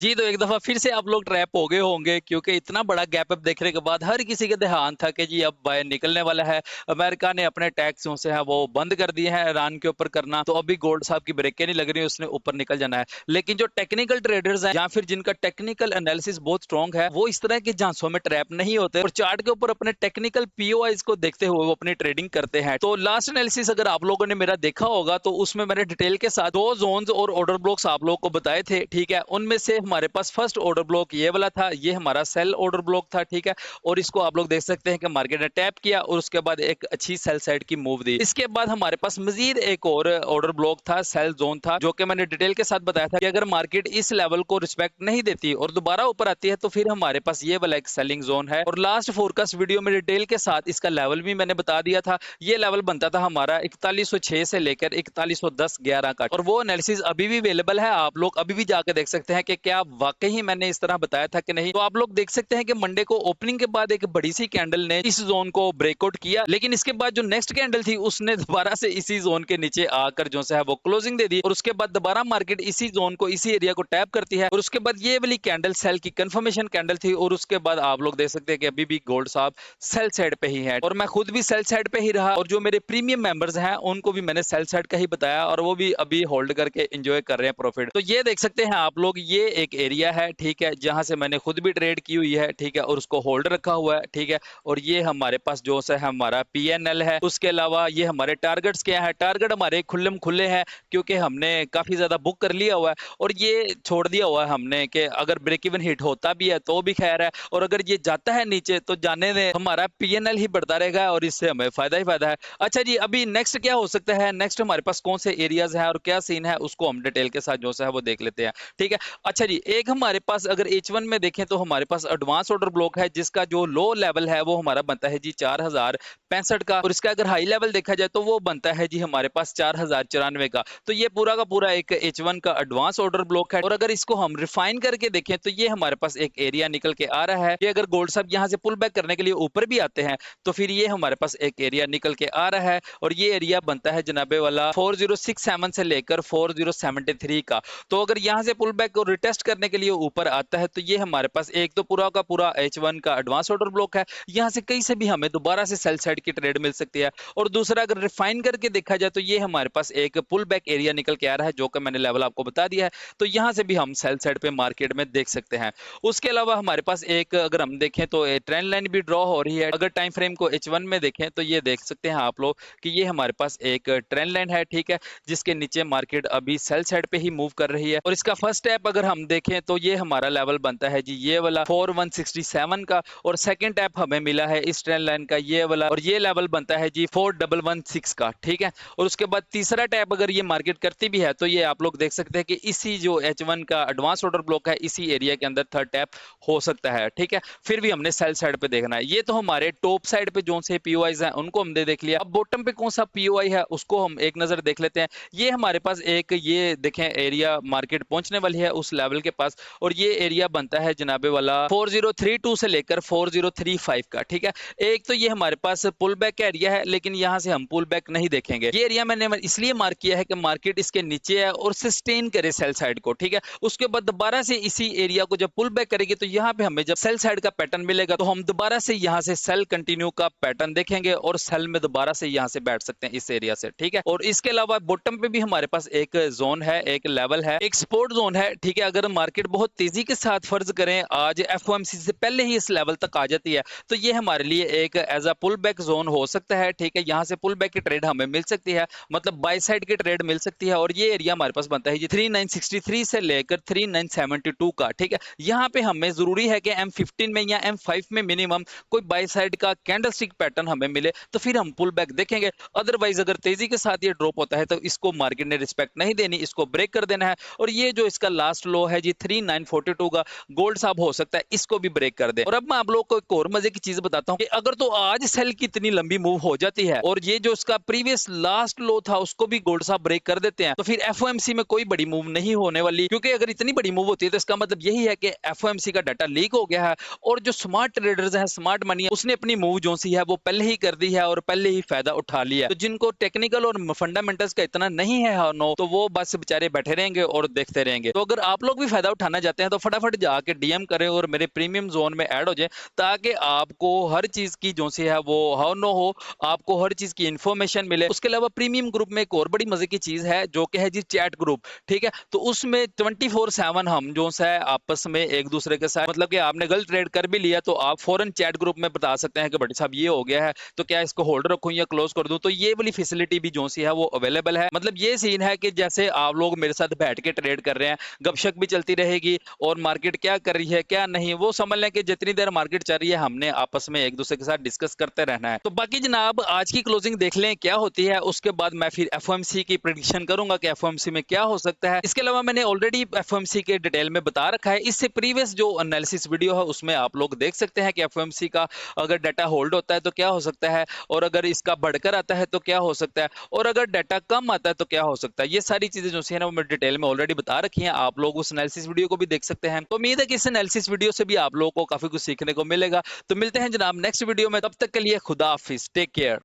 जी, तो एक दफ़ा फिर से आप लोग ट्रैप हो गए होंगे क्योंकि इतना बड़ा गैप अप देखने के बाद हर किसी का ध्यान था कि जी अब बाय निकलने वाला है। अमेरिका ने अपने टैक्स जो से हैं वो बंद कर दिए हैं ईरान के ऊपर करना, तो अभी गोल्ड साहब की ब्रेकें नहीं लग रही, उसने ऊपर निकल जाना है। लेकिन जो टेक्निकल ट्रेडर्स हैं या फिर जिनका टेक्निकल एनालिसिस बहुत स्ट्रॉन्ग है, वो इस तरह के झांसों में ट्रैप नहीं होते और चार्ट के ऊपर अपने टेक्निकल पीओआईज़ को देखते हुए वो अपनी ट्रेडिंग करते हैं। तो लास्ट एनालिसिस अगर आप लोगों ने मेरा देखा होगा तो उसमें मैंने डिटेल के साथ 2 ज़ोन्स और ऑर्डर ब्लॉक्स आप लोगों को बताए थे, ठीक है? उनमें से हमारे पास फर्स्ट ऑर्डर ब्लॉक ये वाला था, ये हमारा सेल ऑर्डर ब्लॉक था, ठीक है? और इसको आप लोग देख सकते हैं कि मार्केट ने टैप किया और उसके बाद एक अच्छी सेल साइड की मूव दी। इसके बाद हमारे पास मजीद एक और ऑर्डर ब्लॉक था, सेल जोन था, जो कि मैंने डिटेल के साथ बताया था कि अगर मार्केट इस लेवल को रिस्पेक्ट नहीं देती और दोबारा ऊपर आती है तो फिर हमारे पास ये वाला एक सेलिंग जोन है। और लास्ट फोरकास्ट वीडियो में डिटेल के साथ इसका लेवल भी मैंने बता दिया था। ये लेवल बनता था हमारा 4106 से लेकर 4110-11 का, और वो एनालिसिस अभी भी अवेलेबल है, आप लोग अभी भी जाकर देख सकते हैं कि क्या वाकई मैंने इस तरह बताया था कि नहीं। तो आप लोग देख सकते हैं कि मंडे को ओपनिंग के बाद एक बड़ी सी कैंडल ने इस जोन को ब्रेकआउट किया, लेकिन इसके बाद जो नेक्स्ट कैंडल थी उसने दोबारा से इसी जोन के नीचे आकर जो है वो क्लोजिंग दे दी और उसके बाद दोबारा मार्केट इसी जोन को, इसी एरिया को टैप करती है और उसके बाद ये वाली कैंडल सेल की कंफर्मेशन कैंडल थी और उसके बाद आप लोग देख सकते हैं कि अभी भी गोल्ड साहब सेल साइड पे ही है और मैं खुद भी सेल साइड पे ही रहा और जो मेरे प्रीमियम मेंबर्स हैं उनको भी मैंने सेल साइड का ही बताया और वो भी अभी होल्ड करके एंजॉय कर रहे हैं प्रॉफिट। तो ये देख सकते हैं आप लोग, ये एक एरिया है, ठीक है, जहां से मैंने खुद भी ट्रेड की हुई है, ठीक है, और उसको होल्ड रखा हुआ है, ठीक है। और ये हमारे पास जो है हमारा पीएनएल है। उसके अलावा ये हमारे टारगेट्स क्या है, टारगेट हमारे खुल्लम खुले हैं क्योंकि हमने काफी ज्यादा बुक कर लिया हुआ है और ये छोड़ दिया हुआ है हमने कि अगर ब्रेक इवन हिट होता भी है तो भी खैर है और अगर ये जाता है नीचे तो जाने दें, हमारा पीएनएल ही बढ़ता रहेगा और इससे हमें फायदा ही फायदा है। अच्छा जी, अभी नेक्स्ट क्या हो सकता है, नेक्स्ट हमारे पास कौन से एरियाज हैं और क्या सीन है उसको हम डिटेल के साथ जो है वो देख लेते हैं, ठीक है। अच्छा जी, एक हमारे पास अगर H1 में देखें तो हमारे पास एडवांस ऑर्डर ब्लॉक है जिसका जो लो लेवल है वो हमारा बनता है जी 4065 का और इसका अगर हाई लेवल देखा जाए तो वो बनता है जी हमारे पास 4094 का। तो ये पूरा का पूरा एक H1 का एडवांस ऑर्डर ब्लॉक है और अगर इसको हम रिफाइन करके देखें तो ये हमारे पास एक एरिया निकल के आ रहा है कि अगर गोल्ड साहब यहाँ से पुल बैक करने के लिए ऊपर भी आते हैं तो फिर ये हमारे पास एक एरिया निकल के आ रहा है और ये एरिया बनता है जनाबे वाला 4067 से लेकर 4073 का। तो अगर यहाँ से पुल बैक को रिटेस्ट करने के लिए ऊपर आता है तो ये हमारे पास एक तो पूरा का पूरा H1 का एडवांस ऑर्डर ब्लॉक है, यहाँ से कहीं से भी हमें दोबारा से सेल साइड की ट्रेड मिल सकती है। और दूसरा अगर रिफाइन करके देखा जाए तो ये हमारे पास एक पुल बैक एरिया निकल के आ रहा है जो कि मैंने लेवल आपको बता दिया है, तो यहाँ से भी हम सेल साइड पे मार्केट में देख सकते हैं। उसके अलावा हमारे पास एक अगर हम देखें तो ट्रेंड लाइन भी ड्रॉ हो रही है। अगर टाइम फ्रेम को H1 में देखें तो ये देख सकते हैं आप लोग कि ये हमारे पास एक ट्रेंड लाइन है, ठीक है, जिसके नीचे मार्केट अभी सेल साइड पे ही मूव कर रही है। और इसका फर्स्ट स्टेप अगर हम देखें तो ये हमारा लेवल बनता है जी ये वाला 4167 का और सेकंड टैप हमें मिला है इस ट्रेंड लाइन का ये वाला और ये लेवल बनता है जी 4116 का, ठीक है। और उसके बाद तीसरा टैप अगर ये मार्केट करती भी है तो ये आप लोग देख सकते हैं कि इसी जो H1 का एडवांस ऑर्डर ब्लॉक है इसी एरिया के अंदर थर्ड टैप हो सकता है, ठीक है। फिर भी हमने सेल साइड पे देखना है। ये तो हमारे टॉप साइड पे जो से पीओआईज हैं उनको हमने देख लिया। अब बॉटम पे कौन सा पीओआई है उसको हम एक नजर देख लेते हैं। ये हमारे पास एक ये देखें एरिया मार्केट पहुंचने वाली है उस लेवल के पास और ये एरिया बनता है जनाबे वाला 4032 से लेकर 4035 का, ठीक है। एक तो ये हमारे पास पुल बैक का एरिया है लेकिन यहाँ से हम पुल बैक नहीं देखेंगे। ये एरिया मैंने इसलिए मार्क किया है कि मार्केट इसके नीचे है और सस्टेन करे सेल साइड को, ठीक है। उसके बाद दोबारा से इसी एरिया को जब पुल बैक करेगी तो यहाँ पे हमें जब सेल साइड का पैटर्न मिलेगा तो हम दोबारा से यहाँ से सेल कंटिन्यू का पैटर्न देखेंगे और सेल में दोबारा से यहाँ से बैठ सकते हैं इस एरिया से, ठीक है। और इसके अलावा बॉटम पे भी हमारे पास एक जोन है, एक लेवल है, एक सपोर्ट जोन है, ठीक है। अगर मार्केट बहुत तेजी के साथ फर्ज करें आज एफओएमसी से पहले ही इस लेवल तक आ जाती है तो ये हमारे लिए एक as a pull back zone हो सकता है, ठीक है। यहाँ से पुल बैक की ट्रेड हमें मिल सकती है, मतलब बाय साइड की ट्रेड मिल सकती है और ये एरिया हमारे पास बनता है जी 3963 से लेकर 3972 का, ठीक है। यहाँ पे हमें जरूरी है कि M15 में या M5 में मिनिमम कोई बाय साइड का कैंडलस्टिक पैटर्न हमें मिले तो फिर हम पुल बैक देखेंगे। अदरवाइज अगर तेजी के साथ ये ड्रॉप होता है तो इसको मार्केट ने रिस्पेक्ट नहीं देनी, इसको ब्रेक कर देना है। और ये जो इसका लास्ट लो है जी 3942 का, गोल्ड साहब हो सकता है इसको भी ब्रेक कर दे। और अब मैं आप लोगों को एक और मजे की चीज बताता हूँ कि अगर तो आज सेल की इतनी लंबी मूव हो जाती है और ये जो इसका प्रीवियस लास्ट लो था उसको भी गोल्ड साहब ब्रेक कर देते हैं तो फिर एफओएमसी में कोई बड़ी मूव नहीं होने वाली, क्योंकि अगर इतनी बड़ी मूव होती है तो इसका मतलब यही है कि एफओएमसी का डाटा लीक हो गया है और जो स्मार्ट ट्रेडर्स हैं, स्मार्ट मनी है, उसने अपनी मूव जो सी है वो पहले ही कर दी है और पहले ही फायदा उठा लिया है। तो जिनको टेक्निकल और फंडामेंटल्स का इतना नहीं है तो वो बस बेचारे बैठे रहेंगे और देखते रहेंगे। तो अगर आप लोग भी फायदा उठाना चाहते हैं तो फटाफट जाके डीएम करें और मेरे प्रीमियम जोन में ऐड हो जाए, ताकि आपको हर चीज की जो सी है वो हो न हो, आपको हर चीज की इंफॉर्मेशन मिले। उसके अलावा प्रीमियम ग्रुप में एक और बड़ी मजे की चीज है जो कि है जी चैट ग्रुप। ठीक है, तो उसमें 24/7 हम जो है आपस में एक दूसरे के साथ, मतलब कि आपने गलत ट्रेड कर भी लिया तो आप फौरन चैट ग्रुप में बता सकते हैं कि बड़ी साहब ये हो गया है, तो क्या इसको होल्ड रखूं या क्लोज कर दूं। तो ये वाली फैसिलिटी भी जो सी है वो अवेलेबल है। मतलब ये सीन है कि जैसे आप लोग मेरे साथ बैठ के ट्रेड कर रहे हैं, गपशप भी चलती रहेगी और मार्केट क्या कर रही है क्या नहीं, वो समझ लें कि जितनी देर मार्केट चल रही है हमने आपस में एक दूसरे के साथ डिस्कस करते रहना है। तो बाकी जनाब आज की क्लोजिंग देख लें क्या होती है, उसके बाद मैं फिर एफओएमसी की प्रेडिक्शन करूंगा कि एफओएमसी में क्या हो सकता है। इसके अलावा मैंने ऑलरेडी एफओएमसी के डिटेल में बता रखा है, इससे प्रीवियस जो एनालिसिस वीडियो है उसमें आप लोग देख सकते हैं कि एफओएमसी का अगर डाटा होल्ड होता है तो क्या हो सकता है, और अगर इसका बढ़कर आता है तो क्या हो सकता है, और अगर डाटा कम आता है तो क्या हो सकता है। ये सारी चीजें जो है ना वो मैं डिटेल में ऑलरेडी बता रखी हैं, आप लोग उस एनालिसिस वीडियो को भी देख सकते हैं। तो उम्मीद है कि इस एनालिसिस वीडियो से भी आप लोगों को काफी कुछ सीखने को मिलेगा। तो मिलते हैं जनाब नेक्स्ट वीडियो में, तब तक के लिए खुदा हाफिज, टेक केयर।